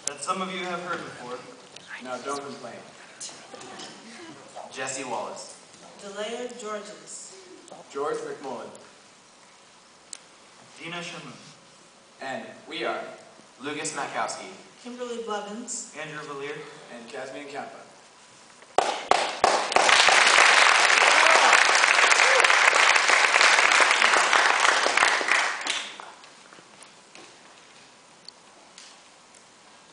that some of you have heard before. Now don't complain. Jesse Wallace. Delia Georges. George McMullen. Dina Shamoon. And we are Lucas Makowski. Kimberly Blevins. Andrew Valier. and Casmian Kampa.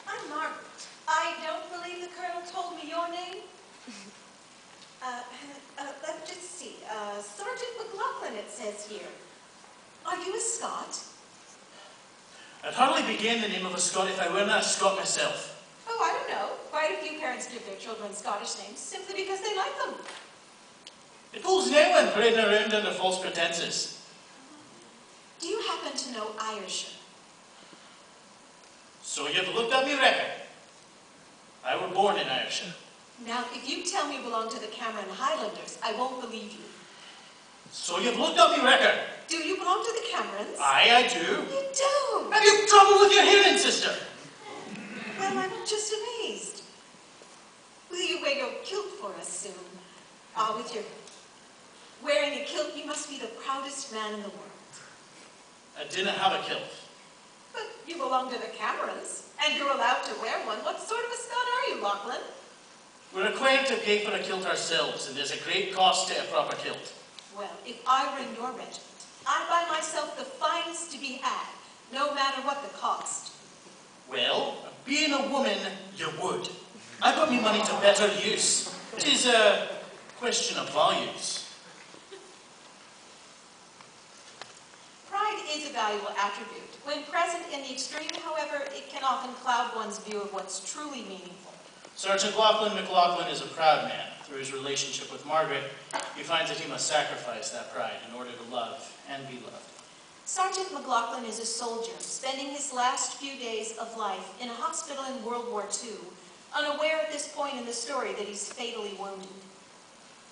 I'm Margaret. I don't believe the Colonel told me your name. Let's just see. Sergeant McLaughlin, it says here. Are you a Scot? I'd hardly begin the name of a Scot if I weren't a Scot myself. Oh, I don't know. Quite a few parents give their children Scottish names simply because they like them. It fools no one parading around under false pretenses. Do you happen to know Ayrshire? So you've looked up my record. I were born in Ayrshire. Now, if you tell me you belong to the Cameron Highlanders, I won't believe you. So you've looked up my record. Do you belong to the Camerons? Aye, I do. You do? Have you trouble with your hearing, sister? Well, I'm just amazed. Will you wear your kilt for us soon? With your wearing a kilt, you must be the proudest man in the world. I didn't have a kilt. But you belong to the Camerons, and you're allowed to wear one. What sort of a Scot are you, Lachlan? We're required to pay for a kilt ourselves, and there's a great cost to a proper kilt. Well, if I were in your regiment, I'd buy myself the finest to be had, no matter what the cost. Well, being a woman, you would. I put me money to better use. It is a question of values. Pride is a valuable attribute. When present in the extreme, however, it can often cloud one's view of what's truly meaningful. Sergeant Lachlan McLaughlin is a proud man. Through his relationship with Margaret, he finds that he must sacrifice that pride in order to love and be loved. Sergeant McLaughlin is a soldier, spending his last few days of life in a hospital in World War II, unaware at this point in the story that he's fatally wounded.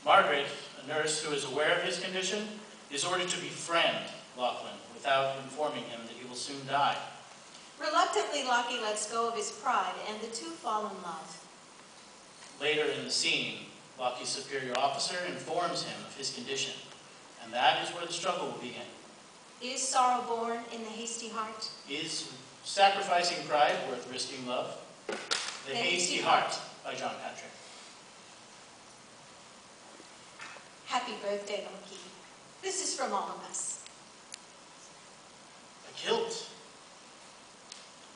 Margaret, a nurse who is aware of his condition, is ordered to befriend Lachlan without informing him that he will soon die. Reluctantly, Lockie lets go of his pride, and the two fall in love. Later in the scene, Lockie's superior officer informs him of his condition, and that is where the struggle will begin. Is sorrow born in the hasty heart? Is sacrificing pride worth risking love? The Hasty Heart by John Patrick. Happy birthday, Lockie. This is from all of us. A kilt.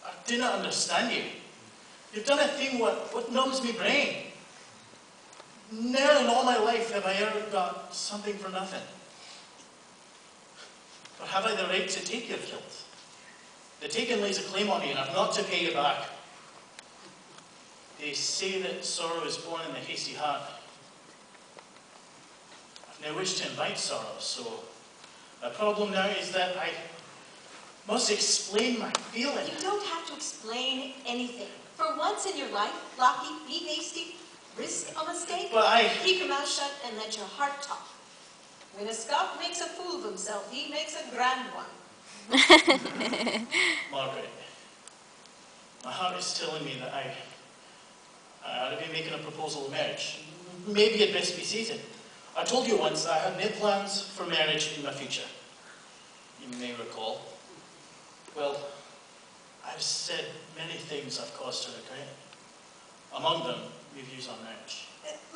I do not understand you. You've done a thing what numbs me brain. Never in all my life have I ever got something for nothing. But have I the right to take your kilt? The taken lays a claim on me, and I've not to pay you back. They say that sorrow is born in the hasty heart. I've no wish to invite sorrow, so my problem now is that I must explain my feeling. You don't have to explain anything. For once in your life, Lockie, be hasty, risk a mistake, But keep your mouth shut and let your heart talk. When a Scot makes a fool of himself, he makes a grand one. Margaret, my heart is telling me that I ought to be making a proposal of marriage. Maybe it best be seated. I told you once I had no plans for marriage in my future. You may recall. Well, I've said many things I've caused to regret. Among them, my views on marriage.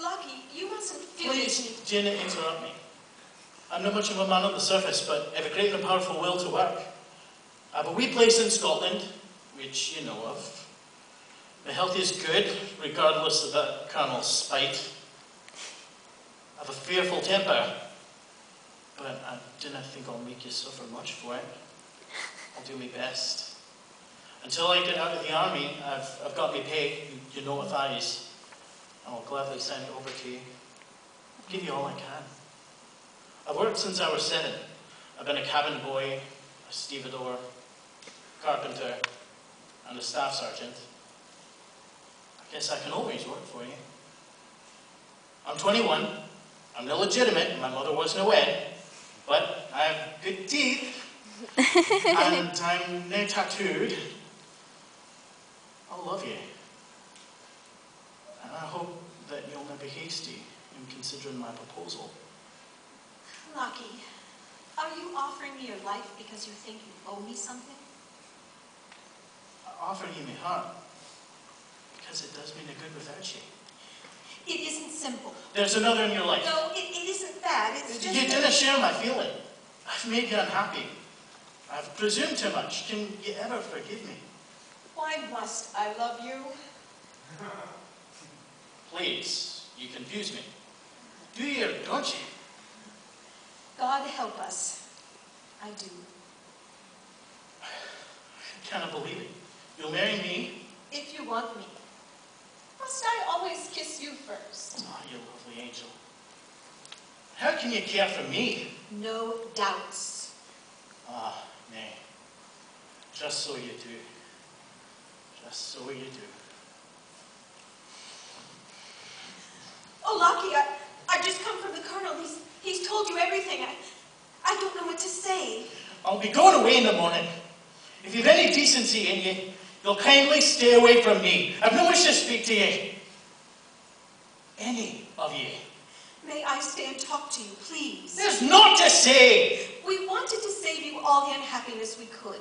Lockie, you mustn't feel Please, Jenna, interrupt me. I'm not much of a man on the surface, but I have a great and powerful will to work. I have a wee place in Scotland, which you know of. My health is good, regardless of that colonel's spite. I have a fearful temper, but I do not think I'll make you suffer much for it. I'll do my best. Until I get out of the army, I've got my pay, you know what that is. And I'll gladly send it over to you. I'll give you all I can. I've worked since I was 7. I've been a cabin boy, a stevedore, carpenter, and a staff sergeant. I guess I can always work for you. I'm 21. I'm illegitimate, and my mother wasn't wed, but I have good teeth, and I'm now tattooed. I'll I love you. And I hope that you'll not be hasty in considering my proposal. Lucky, are you offering me your life because you think you owe me something? I offer you my heart because it does me no good without you. It isn't simple. There's another in your life. No, it isn't that. It's just You that- didn't share my feeling. I've made you unhappy. I've presumed too much. Can you ever forgive me? Why must I love you? Please, you confuse me. Do you or don't you? God help us. I do. I cannot believe it. You'll marry me? If you want me. Must I always kiss you first? Oh, you lovely angel. How can you care for me? No doubts. Ah, nay. Just so you do. Just so you do. Oh, Lucky, I just come from the Colonel. He's told you everything. I don't know what to say. I'll be going away in the morning. If you've any decency in you, you'll kindly stay away from me. I've no wish to speak to you. Any of you. May I stay and talk to you, please? There's naught to say. We wanted to save you all the unhappiness we could.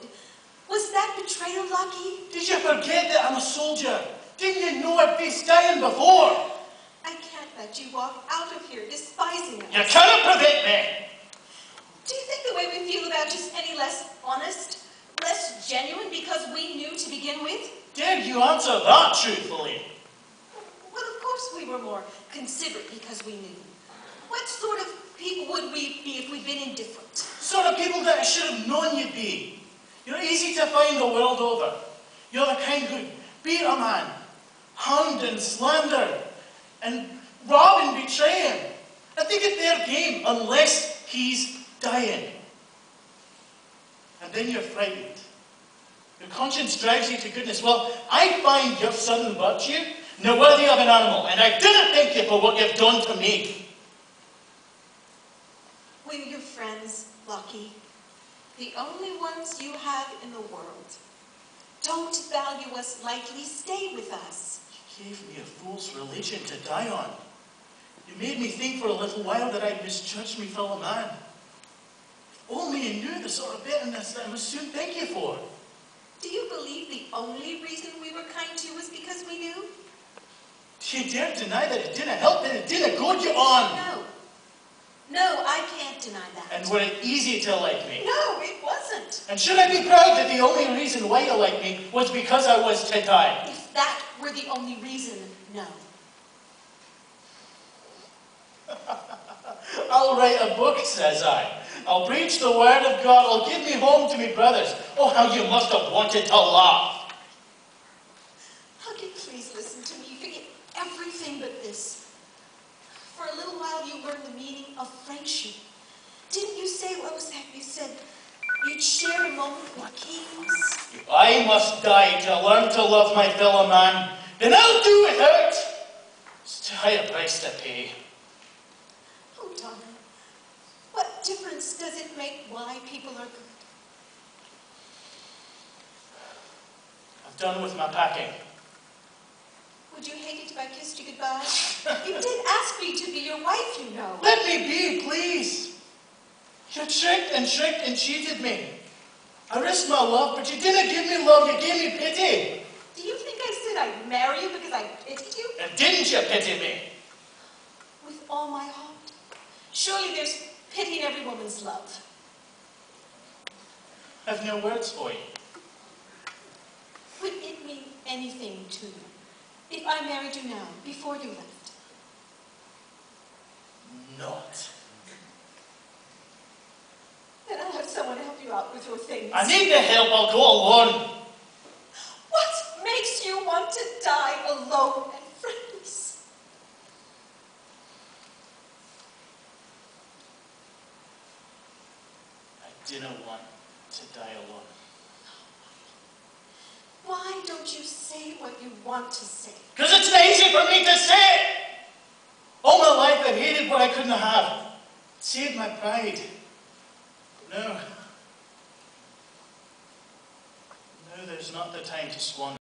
Was that betrayal, Lucky? Did you forget that I'm a soldier? Didn't you know I'd be dying before? I can't let you walk out of here despising us. You cannot prevent me. Do you think the way we feel about you is any less honest, less genuine because we knew to begin with? Did you answer that truthfully? Well, of course we were more considerate because we knew. What sort of people would we be if we'd been indifferent? Sort of people that I should have known you'd be. You're easy to find the world over. You're the kind who'd beat a man, hound and slander, and rob and betray him. I think it's their game unless he's dying. And then you're frightened. Your conscience drives you to goodness. Well, I find your sudden virtue no worthy of an animal, and I didn't thank you for what you've done to me. We're your friends, Lucky. The only ones you have in the world. Don't value us lightly. Stay with us. You gave me a fool's religion to die on. You made me think for a little while that I'd misjudged me fellow man. If only you knew the sort of bitterness that I must soon thank you for. Do you believe the only reason we were kind to you was because we knew? Do you dare deny that it didn't help, that it didn't goad you on? No. No, I can't deny that. And were it easy to like me? No, it wasn't. And should I be proud that the only reason why you liked me was because I was to die? If that were the only reason, no. I'll write a book, says I. I'll preach the word of God. I'll give me home to me brothers. Oh, how you must have wanted to laugh. Lucky, please listen to me. Forget everything but this. For a little while you learned the meaning of friendship. Didn't you say, what was that? You said you'd share a moment with kings. If I must die to learn to love my fellow man, then I'll do without. It's too high a price to pay. Oh, darling, what difference does it make why people are good? I've done with my packing. Would you hate it if I kissed you goodbye? You did ask me to be your wife, you know. Let me be, please. You tricked and cheated me. I risked my love, but you didn't give me love, you gave me pity. Do you think I said I'd marry you because I pitied you? And didn't you pity me? With all my heart. Surely there's pity in every woman's love. I've no words for you. Would it mean anything to you if I married you now, before you left? Not. Then I'll have someone help you out with your things. I need the help, I'll go alone. What makes you want to die alone and friendless? I didn't want to die alone. Why don't you say what you want to say? Because it's not easy for me to say. All my life I've hated what I couldn't have. It saved my pride. No. No, there's not the time to squander.